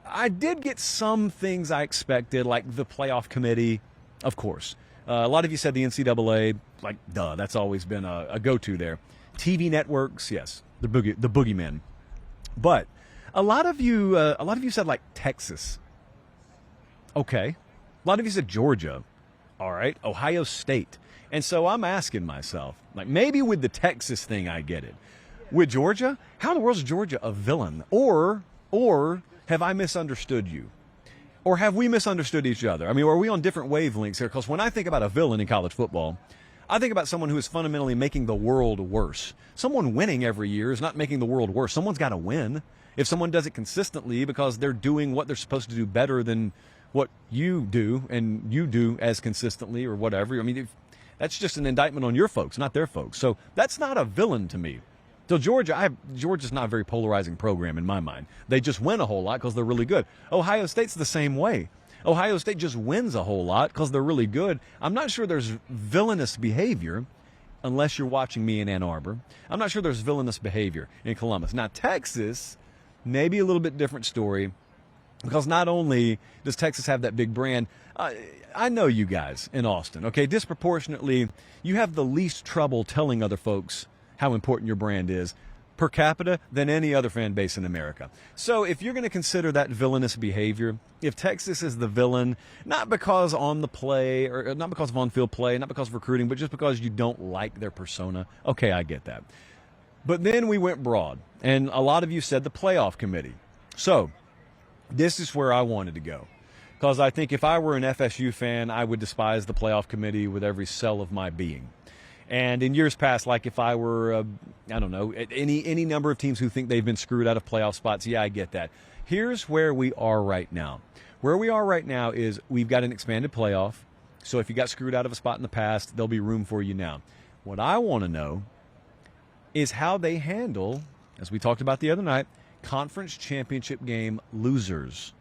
I did get some things I expected, like the playoff committee, of course. A lot of you said the NCAA, like, duh, that's always been a go-to there. TV networks, yes, the boogeymen. But a lot of you said like Texas. Okay. A lot of you said Georgia. All right. Ohio State. And so I'm asking myself, like, maybe with the Texas thing, I get it. With Georgia, how in the world is Georgia a villain? Or have I misunderstood you? Or have we misunderstood each other? I mean, are we on different wavelengths here? Because when I think about a villain in college football, I think about someone who is fundamentally making the world worse. Someone winning every year is not making the world worse. Someone's got to win. If someone does it consistently because they're doing what they're supposed to do better than what you do and you do as consistently or whatever, I mean, that's just an indictment on your folks, not their folks. So that's not a villain to me. So Georgia's not a very polarizing program in my mind. They just win a whole lot because they're really good. Ohio State's the same way. Ohio State just wins a whole lot because they're really good. I'm not sure there's villainous behavior unless you're watching me in Ann Arbor. I'm not sure there's villainous behavior in Columbus. Now, Texas, maybe a little bit different story because not only does Texas have that big brand, I know you guys in Austin, okay? Disproportionately, you have the least trouble telling other folks how important your brand is per capita than any other fan base in America. So if you're going to consider that villainous behavior, if Texas is the villain, not because on the play or not because of on-field play, not because of recruiting, but just because you don't like their persona, okay, I get that. But then we went broad, and a lot of you said the playoff committee. So this is where I wanted to go, because I think if I were an FSU fan, I would despise the playoff committee with every cell of my being. And in years past, like if I were, I don't know, any number of teams who think they've been screwed out of playoff spots, yeah, I get that. Here's where we are right now. Where we are right now is we've got an expanded playoff. So if you got screwed out of a spot in the past, there'll be room for you now. What I want to know is how they handle, as we talked about the other night, conference championship game losers.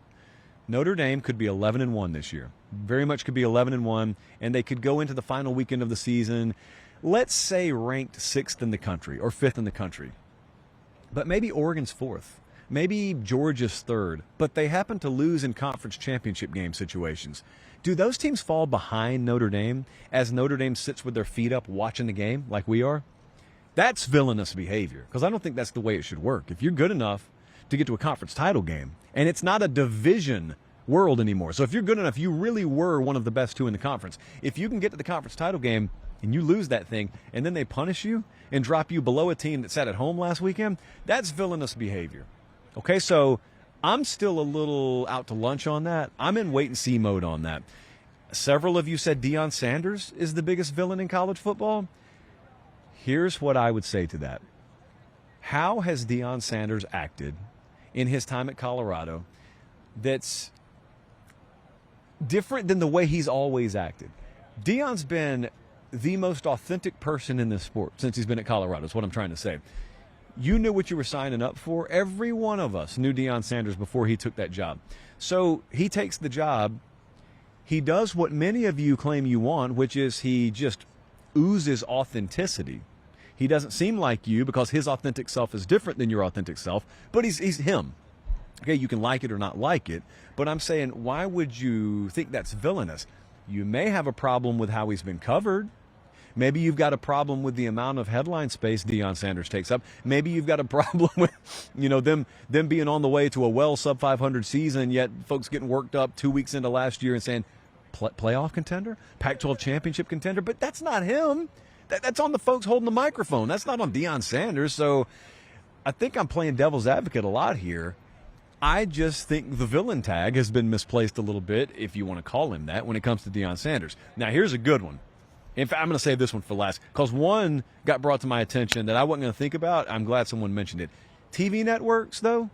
Notre Dame could be 11-1 this year. Very much could be 11-1, and they could go into the final weekend of the season, let's say ranked 6th in the country or 5th in the country. But maybe Oregon's 4th. Maybe Georgia's 3rd. But they happen to lose in conference championship game situations. Do those teams fall behind Notre Dame as Notre Dame sits with their feet up watching the game like we are? That's villainous behavior, because I don't think that's the way it should work. If you're good enough to get to a conference title game, and it's not a division world anymore. So if you're good enough, you really were one of the best two in the conference. If you can get to the conference title game and you lose that thing, and then they punish you and drop you below a team that sat at home last weekend, that's villainous behavior. Okay, so I'm still a little out to lunch on that. I'm in wait-and-see mode on that. Several of you said Deion Sanders is the biggest villain in college football. Here's what I would say to that. How has Deion Sanders acted in his time at Colorado that's different than the way he's always acted? Deion's been the most authentic person in this sport since he's been at Colorado, is what I'm trying to say. You knew what you were signing up for. Every one of us knew Deion Sanders before he took that job. So he takes the job. He does what many of you claim you want, which is he just oozes authenticity. He doesn't seem like you because his authentic self is different than your authentic self, but he's him. Okay, you can like it or not like it, but I'm saying, why would you think that's villainous? You may have a problem with how he's been covered. Maybe you've got a problem with the amount of headline space Deion Sanders takes up. Maybe you've got a problem with, them being on the way to a well sub 500 season, yet folks getting worked up 2 weeks into last year and saying, playoff contender, Pac-12 championship contender, but that's not him. That's on the folks holding the microphone. That's not on Deion Sanders. So I think I'm playing devil's advocate a lot here. I just think the villain tag has been misplaced a little bit, if you want to call him that, when it comes to Deion Sanders. Now, here's a good one. In fact, I'm going to save this one for last, because one got brought to my attention that I wasn't going to think about. I'm glad someone mentioned it. TV networks, though,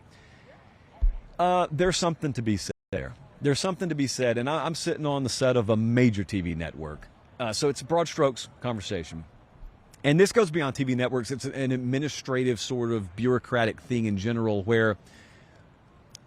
there's something to be said there. There's something to be said, and I'm sitting on the set of a major TV network. So it's a broad strokes conversation. And this goes beyond TV networks. It's an administrative sort of bureaucratic thing in general where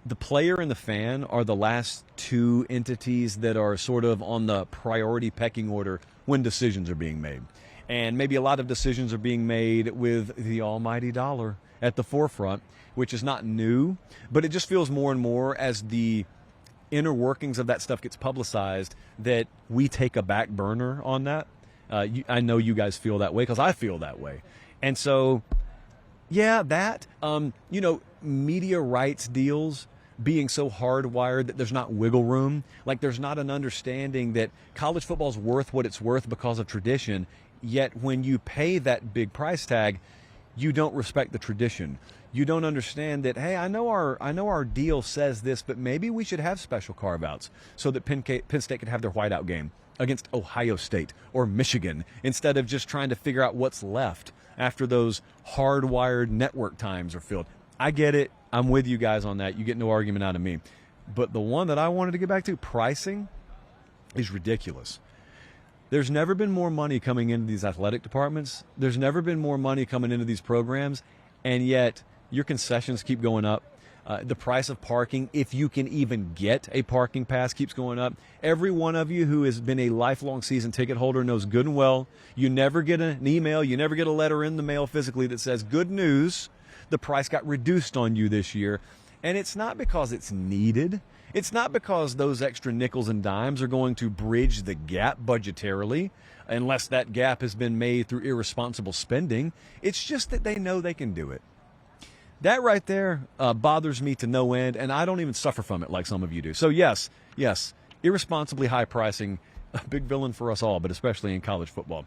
the player and the fan are the last two entities that are sort of on the priority pecking order when decisions are being made. And maybe a lot of decisions are being made with the almighty dollar at the forefront, which is not new, but it just feels more and more as the inner workings of that stuff gets publicized that we take a back burner on that. I know you guys feel that way because I feel that way. And so, yeah, that, media rights deals being so hardwired that there's not wiggle room, like there's not an understanding that college football is worth what it's worth because of tradition, yet when you pay that big price tag, you don't respect the tradition. You don't understand that, hey, I know our deal says this, but maybe we should have special carve-outs so that Penn State could have their whiteout game against Ohio State or Michigan instead of just trying to figure out what's left after those hardwired network times are filled. I get it. I'm with you guys on that. You get no argument out of me. But the one that I wanted to get back to, pricing, is ridiculous. There's never been more money coming into these athletic departments. There's never been more money coming into these programs, and yet your concessions keep going up. The price of parking, if you can even get a parking pass, keeps going up. Every one of you who has been a lifelong season ticket holder knows good and well you never get an email, you never get a letter in the mail physically that says, good news, the price got reduced on you this year. And it's not because it's needed. It's not because those extra nickels and dimes are going to bridge the gap budgetarily, unless that gap has been made through irresponsible spending. It's just that they know they can do it. That right there bothers me to no end, and I don't even suffer from it like some of you do. So yes, irresponsibly high pricing, a big villain for us all, but especially in college football.